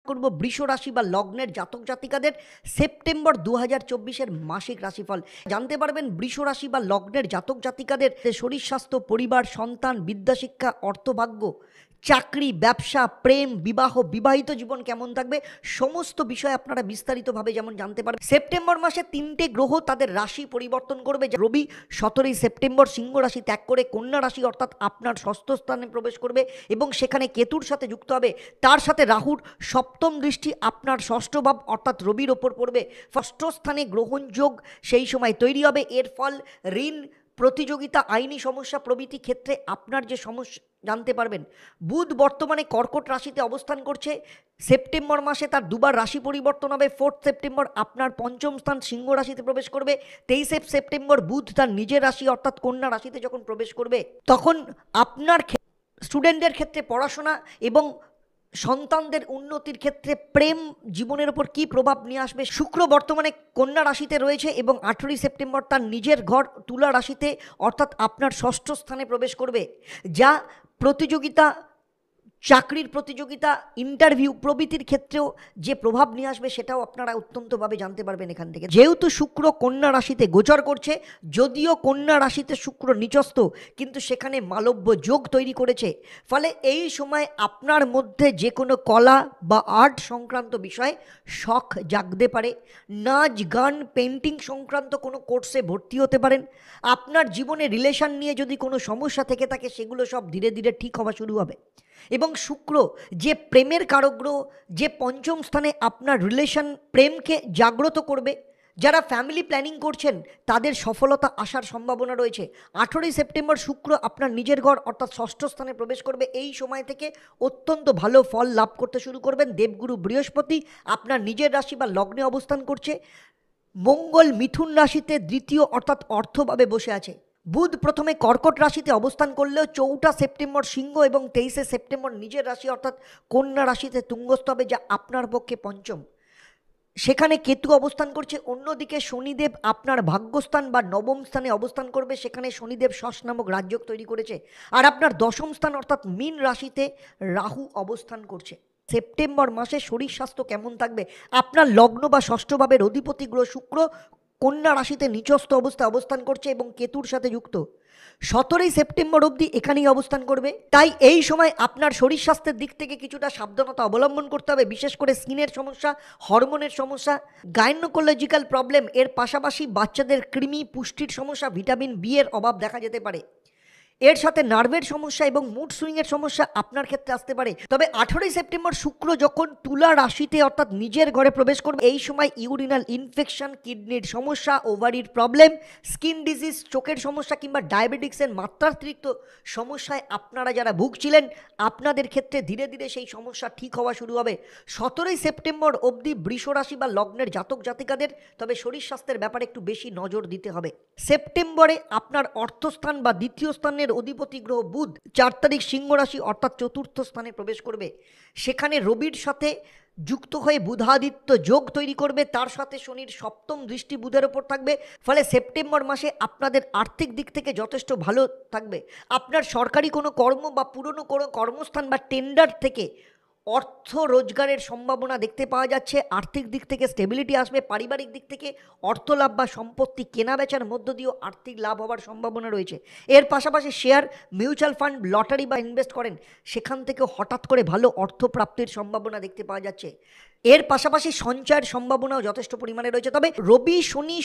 করব বৃষ রাশি বা লগ্নের জাতক জাতিকাদের সেপ্টেম্বর 2024-এর মাসিক রাশিফল জানতে পারবেন। বৃষ রাশি বা লগ্নের জাতক জাতিকাদের শরীর স্বাস্থ্য, পরিবার, সন্তান, বিদ্যাশিক্ষা, অর্থভাগ্য, চাকরি, ব্যবসা, প্রেম, বিবাহ, বিবাহিত জীবন কেমন থাকবে, সমস্ত বিষয় আপনারা বিস্তারিতভাবে যেমন জানতে পারবেন। সেপ্টেম্বর মাসে 3টে গ্রহ তাদের রাশি পরিবর্তন করবে। রবি 17ই সেপ্টেম্বর সিংহ রাশি ত্যাগ করে কন্যা রাশি অর্থাৎ আপনার ষষ্ঠ স্থানে প্রবেশ করবে এবং সেখানে কেতুর সাথে যুক্ত হবে। তার সাথে রাহুর সপ্তম দৃষ্টি আপনার ষষ্ঠ ভাব অর্থাৎ রবির ওপর পড়বে। ষষ্ঠ স্থানে গ্রহণযোগ সেই সময় তৈরি হবে। এর ফল ঋণ, প্রতিযোগিতা, আইনি সমস্যা প্রভৃতি ক্ষেত্রে আপনার যে সমস্যা জানতে পারবেন। বুধ বর্তমানে কর্কট রাশিতে অবস্থান করছে। সেপ্টেম্বর মাসে তার দুবার রাশি পরিবর্তন হবে। 4 সেপ্টেম্বর আপনার পঞ্চম স্থান সিংহ রাশিতে প্রবেশ করবে। 23 সেপ্টেম্বর বুধ তার নিজের রাশি অর্থাৎ কন্যা রাশিতে যখন প্রবেশ করবে তখন আপনার স্টুডেন্টদের ক্ষেত্রে পড়াশোনা এবং সন্তানদের উন্নতির ক্ষেত্রে প্রেম জীবনের ওপর কী প্রভাব নিয়ে আসবে। শুক্র বর্তমানে কন্যা রাশিতে রয়েছে এবং 18ই সেপ্টেম্বর তার নিজের ঘর তুলা রাশিতে অর্থাৎ আপনার ষষ্ঠ স্থানে প্রবেশ করবে, যা প্রতিযোগিতা, চাকরির প্রতিযোগিতা, ইন্টারভিউ প্রভৃতির ক্ষেত্রেও যে প্রভাব নিয়ে আসবে সেটাও আপনারা অত্যন্তভাবে জানতে পারবেন এখান থেকে। যেহেতু শুক্র কন্যা রাশিতে গোচর করছে, যদিও কন্যা রাশিতে শুক্র নিচস্থ, কিন্তু সেখানে মালব্য যোগ তৈরি করেছে। ফলে এই সময় আপনার মধ্যে যে কোনো কলা বা আর্ট সংক্রান্ত বিষয়ে শখ জাগতে পারে। নাচ, গান, পেন্টিং সংক্রান্ত কোনো কোর্সে ভর্তি হতে পারেন। আপনার জীবনে রিলেশন নিয়ে যদি কোনো সমস্যা থেকে থাকে সেগুলো সব ধীরে ধীরে ঠিক হওয়া শুরু হবে। এবং শুক্র যে প্রেমের কারক গ্রহ, যে পঞ্চম স্থানে আপনার রিলেশন প্রেমকে জাগ্রত করবে, যারা ফ্যামিলি প্ল্যানিং করছেন তাদের সফলতা আসার সম্ভাবনা রয়েছে। 18ই সেপ্টেম্বর শুক্র আপনার নিজের ঘর অর্থাৎ ষষ্ঠ স্থানে প্রবেশ করবে। এই সময় থেকে অত্যন্ত ভালো ফল লাভ করতে শুরু করবেন। দেবগুরু বৃহস্পতি আপনার নিজের রাশি বা লগ্নে অবস্থান করছে। মঙ্গল মিথুন রাশিতে দ্বিতীয় অর্থাৎ অর্থভাবে বসে আছে। বুধ প্রথমে কর্কট রাশিতে অবস্থান করলেও 4 সেপ্টেম্বর সিংহ এবং 23 সেপ্টেম্বর নিজের রাশি অর্থাৎ কন্যা রাশিতে তুঙ্গস্থ হবে, যা আপনার পক্ষে পঞ্চম। সেখানে কেতু অবস্থান করছে। অন্যদিকে শনিদেব আপনার ভাগ্যস্থান বা নবম স্থানে অবস্থান করবে। সেখানে শনিদেব শশ নামক রাজযোগ তৈরি করেছে। আর আপনার দশম স্থান অর্থাৎ মীন রাশিতে রাহু অবস্থান করছে। সেপ্টেম্বর মাসে শরীর স্বাস্থ্য কেমন থাকবে? আপনার লগ্ন বা ষষ্ঠ ভাবের অধিপতি গ্রহ শুক্র কন্যা রাশিতে নিচস্থ অবস্থায় অবস্থান করছে এবং কেতুর সাথে যুক্ত। 17ই সেপ্টেম্বর অবধি এখানেই অবস্থান করবে। তাই এই সময় আপনার শরীর স্বাস্থ্যের দিক থেকে কিছুটা সাবধানতা অবলম্বন করতে হবে, বিশেষ করে স্কিনের সমস্যা, হরমোনের সমস্যা, গাইনোকোলজিক্যাল প্রবলেম, এর পাশাপাশি বাচ্চাদের কৃমি পুষ্টির সমস্যা, ভিটামিন বি এর অভাব দেখা যেতে পারে। এর সাথে নার্ভের সমস্যা এবং মুড সুইংয়ের সমস্যা আপনার ক্ষেত্রে আসতে পারে। তবে 18ই সেপ্টেম্বর শুক্র যখন তুলা রাশিতে অর্থাৎ নিজের ঘরে প্রবেশ করবে, এই সময় ইউরিনাল ইনফেকশন, কিডনির সমস্যা, ওভারির প্রবলেম, স্কিন ডিজিজ, চোখের সমস্যা কিংবা ডায়াবেটিক্সের মাত্রাতিরিক্ত সমস্যায় আপনারা যারা ভুগছিলেন আপনাদের ক্ষেত্রে ধীরে ধীরে সেই সমস্যা ঠিক হওয়া শুরু হবে। 17ই সেপ্টেম্বর অবধি বৃষ রাশি বা লগ্নের জাতক জাতিকাদের তবে শরীর স্বাস্থ্যের ব্যাপারে একটু বেশি নজর দিতে হবে। সেপ্টেম্বরে আপনার অর্থস্থান বা দ্বিতীয় স্থানের অধিপতি গ্রহ বুধ 4 তারিখ সিংহ রাশি অর্থাৎ চতুর্থ স্থানে প্রবেশ করবে। সেখানে রবির সাথে যুক্ত হয়ে বুধাদিত্য যোগ তৈরি করবে। তার সাথে শনির সপ্তম দৃষ্টি বুধের ওপর থাকবে। ফলে সেপ্টেম্বর মাসে আপনাদের আর্থিক দিক থেকে যথেষ্ট ভালো থাকবে। আপনার সরকারি কোনো কর্ম বা পুরনো কোনো কর্মস্থান বা টেন্ডার থেকে অর্থ রোজগারের সম্ভাবনা দেখতে পাওয়া যাচ্ছে। আর্থিক দিক থেকে স্টেবিলিটি আসবে। পারিবারিক দিক থেকে অর্থ লাভ বা সম্পত্তি কেনা বেচার মধ্য দিয়েও আর্থিক লাভ হওয়ার সম্ভাবনা রয়েছে। এর পাশাপাশি শেয়ার, মিউচুয়াল ফান্ড, লটারি বা ইনভেস্ট করেন সেখান থেকে হঠাৎ করে ভালো অর্থ প্রাপ্তির সম্ভাবনা দেখতে পাওয়া যাচ্ছে। এর পাশাপাশি সঞ্চয়ের সম্ভাবনাও যথেষ্ট পরিমাণে রয়েছে। তবে রবি শনি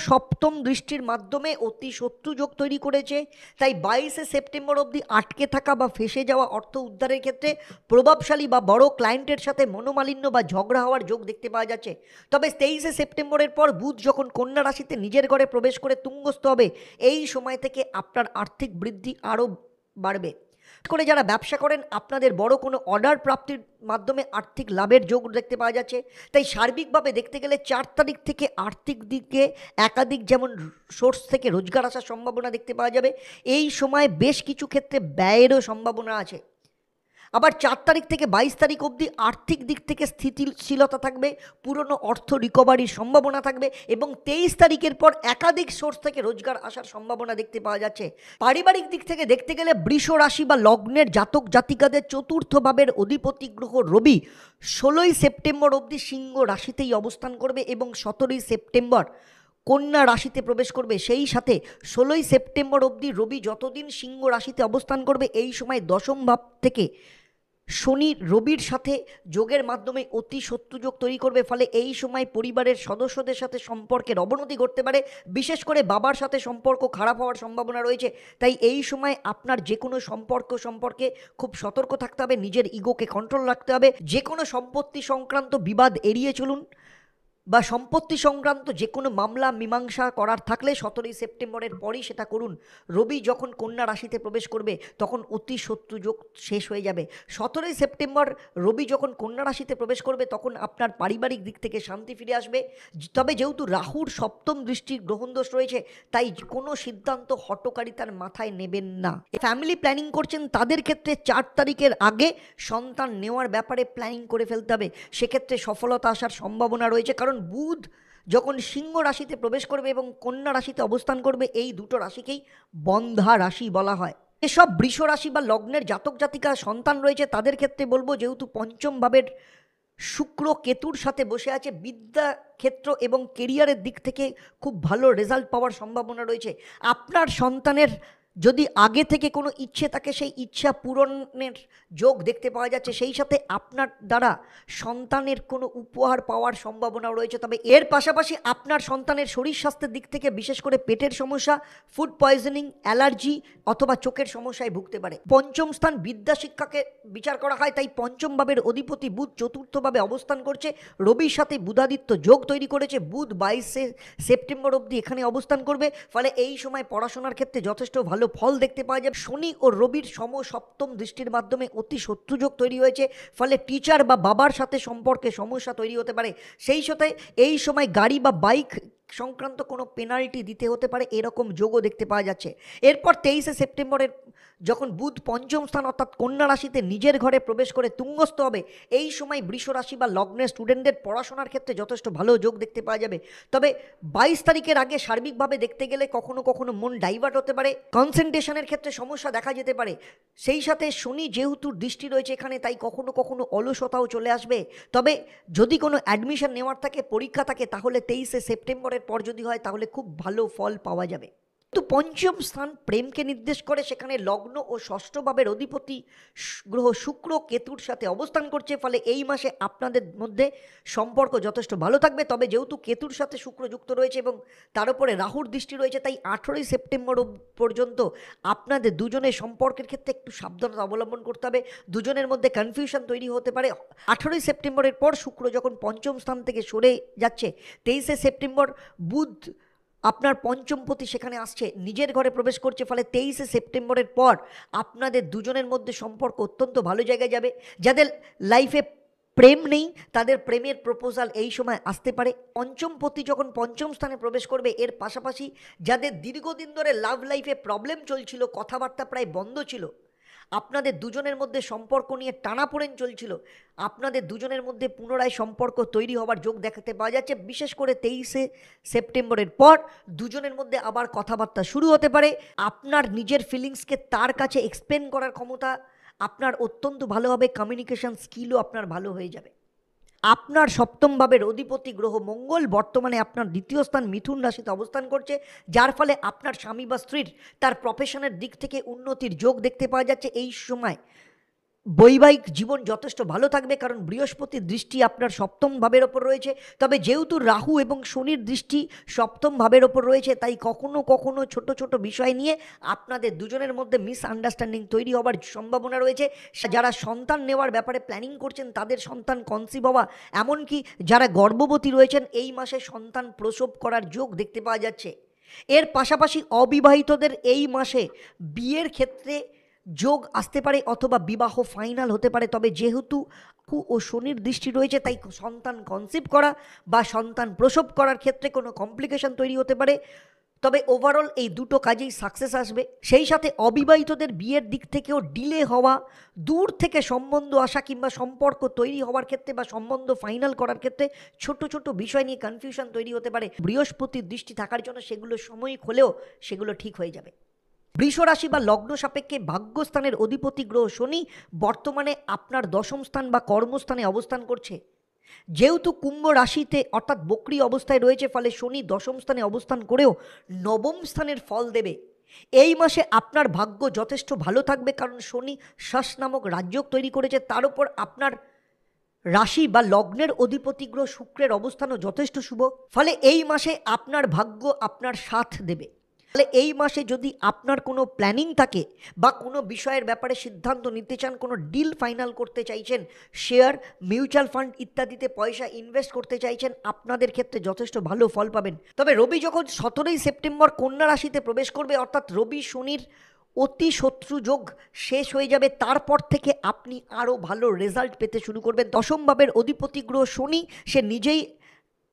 সপ্তম দৃষ্টির মাধ্যমে অতি শত্রু যোগ তৈরি করেছে। তাই 22 সেপ্টেম্বর অবধি আটকে থাকা বা ফেসে যাওয়া অর্থ উদ্ধারের ক্ষেত্রে প্রভাবশালী বা বড় ক্লায়েন্টের সাথে মনোমালিন্য বা ঝগড়া হওয়ার যোগ দেখতে পাওয়া যাচ্ছে। তবে 23 সেপ্টেম্বরের পর বুধ যখন কন্যা রাশিতে নিজের ঘরে প্রবেশ করে তুঙ্গস্থ হবে, এই সময় থেকে আপনার আর্থিক বৃদ্ধি আরও বাড়বে। করে যারা ব্যবসা করেন আপনাদের বড় কোনো অর্ডার প্রাপ্তির মাধ্যমে আর্থিক লাভের যোগ দেখতে পাওয়া যাচ্ছে। তাই সার্বিকভাবে দেখতে গেলে 4 তারিখ থেকে আর্থিক দিকে একাধিক যেমন সোর্স থেকে রোজগার আসার সম্ভাবনা দেখতে পাওয়া যাবে। এই সময় বেশ কিছু ক্ষেত্রে ব্যয়েরও সম্ভাবনা আছে। আবার 4 তারিখ থেকে 22 তারিখ অবধি আর্থিক দিক থেকে স্থিতিশীলতা থাকবে, পুরনো অর্থ রিকভারির সম্ভাবনা থাকবে এবং 23 তারিখের পর একাধিক সোর্স থেকে রোজগার আসার সম্ভাবনা দেখতে পাওয়া যাচ্ছে। পারিবারিক দিক থেকে দেখতে গেলে বৃষ রাশি বা লগ্নের জাতক জাতিকাদের চতুর্থ ভাবের অধিপতি গ্রহ রবি 16ই সেপ্টেম্বর অবধি সিংহ রাশিতেই অবস্থান করবে এবং 17ই সেপ্টেম্বর কন্যা রাশিতে প্রবেশ করবে। সেই সাথে 16ই সেপ্টেম্বর অবধি রবি যতদিন সিংহ রাশিতে অবস্থান করবে এই সময় দশম ভাব থেকে শনি রবির সাথে যোগের মাধ্যমে অতি শত্রুযোগ তৈরি করবে, ফলে এই সময় পরিবারের সদস্যদের সাথে সম্পর্কের অবনতি ঘটতে পারে, বিশেষ করে বাবার সাথে সম্পর্ক খারাপ হওয়ার সম্ভাবনা রয়েছে। তাই এই সময় আপনার যে কোনো সম্পর্কে খুব সতর্ক থাকতে হবে, নিজের ইগোকে কন্ট্রোল রাখতে হবে, যে কোনো সম্পত্তি সংক্রান্ত বিবাদ এড়িয়ে চলুন বা সম্পত্তি সংক্রান্ত যে কোনো মামলা মীমাংসা করার থাকলে 17ই সেপ্টেম্বরের পরই সেটা করুন। রবি যখন কন্যা রাশিতে প্রবেশ করবে তখন অতি শত্রুযোগ শেষ হয়ে যাবে। 17ই সেপ্টেম্বর রবি যখন কন্যা রাশিতে প্রবেশ করবে তখন আপনার পারিবারিক দিক থেকে শান্তি ফিরে আসবে। তবে যেহেতু রাহুর সপ্তম দৃষ্টির গ্রহণদোষ রয়েছে তাই কোনো সিদ্ধান্ত হঠকারিতার মাথায় নেবেন না। ফ্যামিলি প্ল্যানিং করছেন তাদের ক্ষেত্রে 4 তারিখের আগে সন্তান নেওয়ার ব্যাপারে প্ল্যানিং করে ফেলতে হবে, সেক্ষেত্রে সফলতা আসার সম্ভাবনা রয়েছে। কারণ বুধ যখন সিংহ রাশিতে প্রবেশ করবে এবং কন্যা রাশিতে অবস্থান করবে এই দুটো রাশিকেই বন্ধা রাশি বলা হয়। এসব বৃষ রাশি বা লগ্নের জাতক জাতিকা সন্তান রয়েছে তাদের ক্ষেত্রে বলবো, যেহেতু পঞ্চম ভাবের শুক্র কেতুর সাথে বসে আছে, বিদ্যা ক্ষেত্র এবং কেরিয়ারের দিক থেকে খুব ভালো রেজাল্ট পাওয়ার সম্ভাবনা রয়েছে। আপনার সন্তানের যদি আগে থেকে কোনো ইচ্ছে থাকে সেই ইচ্ছা পূরণের যোগ দেখতে পাওয়া যাচ্ছে, সেই সাথে আপনার দ্বারা সন্তানের কোনো উপহার পাওয়ার সম্ভাবনাও রয়েছে। তবে এর পাশাপাশি আপনার সন্তানের শরীর স্বাস্থ্যের দিক থেকে বিশেষ করে পেটের সমস্যা, ফুড পয়জনিং, অ্যালার্জি অথবা চোখের সমস্যায় ভুগতে পারে। পঞ্চম স্থান বিদ্যা শিক্ষাকে বিচার করা হয়, তাই পঞ্চম ভাবের অধিপতি বুধ চতুর্থভাবে অবস্থান করছে, রবির সাথে বুধাদিত্য যোগ তৈরি করেছে। বুধ 22 সেপ্টেম্বর অবধি এখানে অবস্থান করবে, ফলে এই সময় পড়াশোনার ক্ষেত্রে যথেষ্ট ভালো ফল দেখতে পাওয়া যাবে। শনি ও রবির সপ্তম দৃষ্টির মাধ্যমে অতি শত্রুযোগ তৈরি হয়েছে, ফলে টিচার বা বাবার সাথে সম্পর্কে সমস্যা তৈরি হতে পারে। সেই সাথে এই সময় গাড়ি বা বাইক সংক্রান্ত কোনো পেনাল্টি দিতে হতে পারে, এরকম যোগও দেখতে পাওয়া যাচ্ছে। এরপর 23শে সেপ্টেম্বরের যখন বুধ পঞ্চম স্থান অর্থাৎ কন্যা রাশিতে নিজের ঘরে প্রবেশ করে তুঙ্গস্থ হবে, এই সময় বৃষ রাশি বা লগ্নের স্টুডেন্টদের পড়াশোনার ক্ষেত্রে যথেষ্ট ভালো যোগ দেখতে পাওয়া যাবে। তবে 22 তারিখের আগে সার্বিকভাবে দেখতে গেলে কখনো কখনো মন ডাইভার্ট হতে পারে, কনসেন্ট্রেশনের ক্ষেত্রে সমস্যা দেখা যেতে পারে। সেই সাথে শনি যেহেতু দৃষ্টি রয়েছে এখানে, তাই কখনো কখনো অলসতাও চলে আসবে। তবে যদি কোনো অ্যাডমিশন নেওয়ার থাকে, পরীক্ষা থাকে, তাহলে 23শে সেপ্টেম্বরের পর যদি হয় তাহলে খুব ভালো ফল পাওয়া যাবে। তো পঞ্চম স্থান প্রেমকে নির্দেশ করে, সেখানে লগ্ন ও ষষ্ঠ ভাবের অধিপতি গ্রহ শুক্র কেতুর সাথে অবস্থান করছে, ফলে এই মাসে আপনাদের মধ্যে সম্পর্ক যথেষ্ট ভালো থাকবে। তবে যেহেতু কেতুর সাথে শুক্র যুক্ত রয়েছে এবং তার উপরে রাহুর দৃষ্টি রয়েছে, তাই 18ই সেপ্টেম্বর পর্যন্ত আপনাদের দুজনের সম্পর্কের ক্ষেত্রে একটু সাবধানতা অবলম্বন করতে হবে, দুজনের মধ্যে কনফিউশন তৈরি হতে পারে। 18ই সেপ্টেম্বরের পর শুক্র যখন পঞ্চম স্থান থেকে সরে যাচ্ছে, 23শে সেপ্টেম্বর বুধ আপনার পঞ্চমপতি সেখানে আসছে, নিজের ঘরে প্রবেশ করছে, ফলে 23শে সেপ্টেম্বরের পর আপনাদের দুজনের মধ্যে সম্পর্ক অত্যন্ত ভালো জায়গায় যাবে। যাদের লাইফে প্রেম নেই তাদের প্রেমের প্রপোজাল এই সময় আসতে পারে। পঞ্চমপতি যখন পঞ্চম স্থানে প্রবেশ করবে, এর পাশাপাশি যাদের দীর্ঘদিন ধরে লাভ লাইফে প্রবলেম চলছিল, কথাবার্তা প্রায় বন্ধ ছিল, আপনাদের দুজনের মধ্যে সম্পর্ক নিয়ে টানাপোড়েন চলছিল, আপনাদের দুজনের মধ্যে পুনরায় সম্পর্ক তৈরি হওয়ার যোগ দেখাতে পাওয়া যাচ্ছে। বিশেষ করে 23শে সেপ্টেম্বরের পর দুজনের মধ্যে আবার কথাবার্তা শুরু হতে পারে। আপনার নিজের ফিলিংসকে তার কাছে এক্সপ্লেন করার ক্ষমতা আপনার অত্যন্ত ভালো হবে, কমিউনিকেশন স্কিলও আপনার ভালো হয়ে যাবে। আপনার সপ্তম ভাবের অধিপতি গ্রহ মঙ্গল বর্তমানে আপনার দ্বিতীয় স্থান মিথুন রাশিতে অবস্থান করছে, যার ফলে আপনার স্বামী বা স্ত্রীর তার প্রফেশনের দিক থেকে উন্নতির যোগ দেখতে পাওয়া যাচ্ছে। এই সময় বৈবাহিক জীবন যথেষ্ট ভালো থাকবে, কারণ বৃহস্পতির দৃষ্টি আপনার সপ্তম ভাবের ওপর রয়েছে। তবে যেহেতু রাহু এবং শনির দৃষ্টি সপ্তম ভাবের ওপর রয়েছে, তাই কখনো কখনো ছোট ছোট বিষয় নিয়ে আপনাদের দুজনের মধ্যে মিসআন্ডারস্ট্যান্ডিং তৈরি হওয়ার সম্ভাবনা রয়েছে। যারা সন্তান নেওয়ার ব্যাপারে প্ল্যানিং করছেন তাদের সন্তান কনসিভ হওয়া, এমনকি যারা গর্ভবতী রয়েছেন এই মাসে সন্তান প্রসব করার যোগ দেখতে পাওয়া যাচ্ছে। এর পাশাপাশি অবিবাহিতদের এই মাসে বিয়ের ক্ষেত্রে যোগ আসতে পারে অথবা বিবাহ ফাইনাল হতে পারে। তবে যেহেতু রাহু ও শনির দৃষ্টি রয়েছে, তাই সন্তান কনসিভ করা বা সন্তান প্রসব করার ক্ষেত্রে কোনো কমপ্লিকেশন তৈরি হতে পারে। তবে ওভারঅল এই দুটো কাজেই সাকসেস আসবে। সেই সাথে অবিবাহিতদের বিয়ের দিক থেকেও ডিলে হওয়া, দূর থেকে সম্বন্ধ আসা কিংবা সম্পর্ক তৈরি হওয়ার ক্ষেত্রে বা সম্বন্ধ ফাইনাল করার ক্ষেত্রে ছোট ছোট বিষয় নিয়ে কনফিউশন তৈরি হতে পারে। বৃহস্পতির দৃষ্টি থাকার জন্য সেগুলো সাময়িক হলেও সেগুলো ঠিক হয়ে যাবে। বৃষ রাশি বা লগ্ন সাপেক্ষে ভাগ্যস্থানের অধিপতি গ্রহ শনি বর্তমানে আপনার দশম স্থান বা কর্মস্থানে অবস্থান করছে। যেহেতু কুম্ভ রাশিতে অর্থাৎ বক্রী অবস্থায় রয়েছে, ফলে শনি দশম স্থানে অবস্থান করেও নবম স্থানের ফল দেবে। এই মাসে আপনার ভাগ্য যথেষ্ট ভালো থাকবে, কারণ শনি শাস নামক রাজযোগ তৈরি করেছে। তার উপর আপনার রাশি বা লগ্নের অধিপতি গ্রহ শুক্রের অবস্থানও যথেষ্ট শুভ। ফলে এই মাসে আপনার ভাগ্য আপনার সাথ দেবে। তাহলে এই মাসে যদি আপনার কোনো প্ল্যানিং থাকে বা কোনো বিষয়ের ব্যাপারে সিদ্ধান্ত নিতে চান, কোনো ডিল ফাইনাল করতে চাইছেন, শেয়ার, মিউচুয়াল ফান্ড ইত্যাদিতে পয়সা ইনভেস্ট করতে চাইছেন, আপনাদের ক্ষেত্রে যথেষ্ট ভালো ফল পাবেন। তবে রবি যখন 17ই সেপ্টেম্বর কন্যা রাশিতে প্রবেশ করবে, অর্থাৎ রবি শনির অতি শত্রু যোগ শেষ হয়ে যাবে, তারপর থেকে আপনি আরও ভালো রেজাল্ট পেতে শুরু করবেন। দশম ভাবের অধিপতি গ্রহ শনি সে নিজেই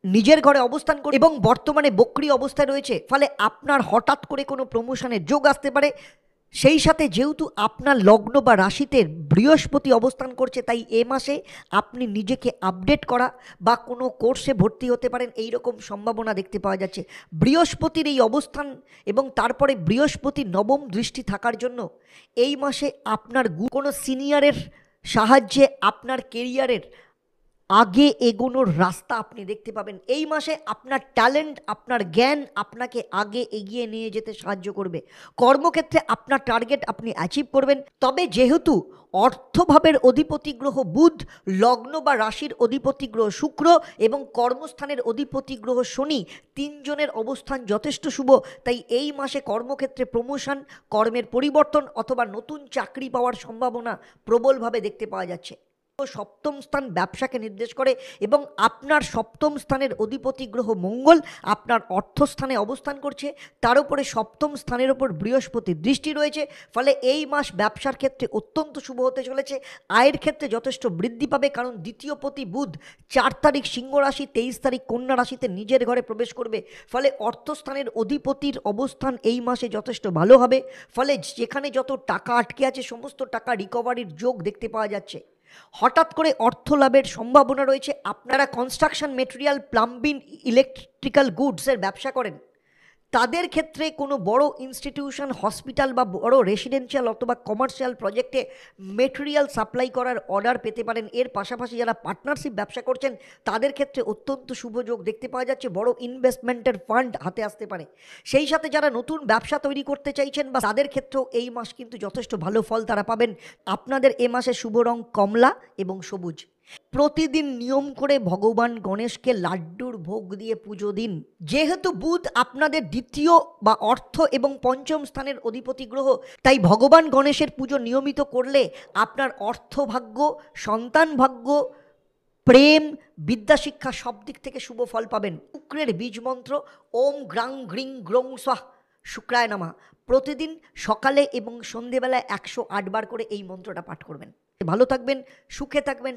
নিজের ঘরে অবস্থান করে এবং বর্তমানে বক্রী অবস্থায় রয়েছে। ফলে আপনার হঠাৎ করে কোনো প্রমোশনের যোগ আসতে পারে। সেই সাথে যেহেতু আপনার লগ্ন বা রাশিতে বৃহস্পতি অবস্থান করছে, তাই এ মাসে আপনি নিজেকে আপডেট করা বা কোনো কোর্সে ভর্তি হতে পারেন, এই রকম সম্ভাবনা দেখতে পাওয়া যাচ্ছে। বৃহস্পতির এই অবস্থান এবং তারপরে বৃহস্পতির নবম দৃষ্টি থাকার জন্য এই মাসে আপনার কোনো সিনিয়রের সাহায্যে আপনার কেরিয়ারের আগে এগোনোর রাস্তা আপনি দেখতে পাবেন। এই মাসে আপনার ট্যালেন্ট, আপনার জ্ঞান আপনাকে আগে এগিয়ে নিয়ে যেতে সাহায্য করবে। কর্মক্ষেত্রে আপনার টার্গেট আপনি অ্যাচিভ করবেন। তবে যেহেতু অর্থভাবের অধিপতি গ্রহ বুধ, লগ্ন বা রাশির অধিপতি গ্রহ শুক্র এবং কর্মস্থানের অধিপতি গ্রহ শনি তিনজনের অবস্থান যথেষ্ট শুভ, তাই এই মাসে কর্মক্ষেত্রে প্রমোশন, কর্মের পরিবর্তন অথবা নতুন চাকরি পাওয়ার সম্ভাবনা প্রবলভাবে দেখতে পাওয়া যাচ্ছে। সপ্তম স্থান ব্যবসাকে নির্দেশ করে এবং আপনার সপ্তম স্থানের অধিপতি গ্রহ মঙ্গল আপনার অর্থস্থানে অবস্থান করছে। তার উপরে সপ্তম স্থানের ওপর বৃহস্পতির দৃষ্টি রয়েছে। ফলে এই মাস ব্যবসার ক্ষেত্রে অত্যন্ত শুভ হতে চলেছে। আয়ের ক্ষেত্রে যথেষ্ট বৃদ্ধি পাবে, কারণ দ্বিতীয় পতি বুধ 4 তারিখ সিংহ রাশি, 23 তারিখ কন্যা রাশিতে নিজের ঘরে প্রবেশ করবে। ফলে অর্থস্থানের অধিপতির অবস্থান এই মাসে যথেষ্ট ভালো হবে। ফলে যেখানে যত টাকা আটকে আছে সমস্ত টাকা রিকভারির যোগ দেখতে পাওয়া যাচ্ছে। হঠাৎ করে অর্থ লাভের সম্ভাবনা রয়েছে। আপনারা কনস্ট্রাকশন মেটেরিয়াল, প্লাম্বিং, ইলেকট্রিক্যাল গুডসের ব্যবসা করেন, তাদের ক্ষেত্রে কোনো বড় ইনস্টিটিউশন, হসপিটাল বা বড় রেসিডেন্সিয়াল অথবা কমার্শিয়াল প্রজেক্টে মেটেরিয়াল সাপ্লাই করার অর্ডার পেতে পারেন। এর পাশাপাশি যারা পার্টনারশিপ ব্যবসা করছেন তাদের ক্ষেত্রে অত্যন্ত শুভ যোগ দেখতে পাওয়া যাচ্ছে। বড় ইনভেস্টমেন্টের ফান্ড হাতে আসতে পারে। সেই সাথে যারা নতুন ব্যবসা তৈরি করতে চাইছেন বা তাদের ক্ষেত্রেও এই মাস কিন্তু যথেষ্ট ভালো ফল তারা পাবেন। আপনাদের এ মাসে শুভ রং কমলা এবং সবুজ। প্রতিদিন নিয়ম করে ভগবান গণেশকে লাড্ডুর ভোগ দিয়ে পুজো দিন। যেহেতু বুধ আপনাদের দ্বিতীয় বা অর্থ এবং পঞ্চম স্থানের অধিপতি গ্রহ, তাই ভগবান গণেশের পুজো নিয়মিত করলে আপনার অর্থভাগ্য, সন্তান ভাগ্য, প্রেম, বিদ্যাশিক্ষা সব দিক থেকে শুভ ফল পাবেন। শুক্রের বীজ মন্ত্র ওম গ্রাং গ্রিং গ্রং স্বাহ শুক্রায় নমঃ প্রতিদিন সকালে এবং সন্ধেবেলায় 108 বার করে এই মন্ত্রটা পাঠ করবেন। ভালো থাকবেন, সুখে থাকবেন।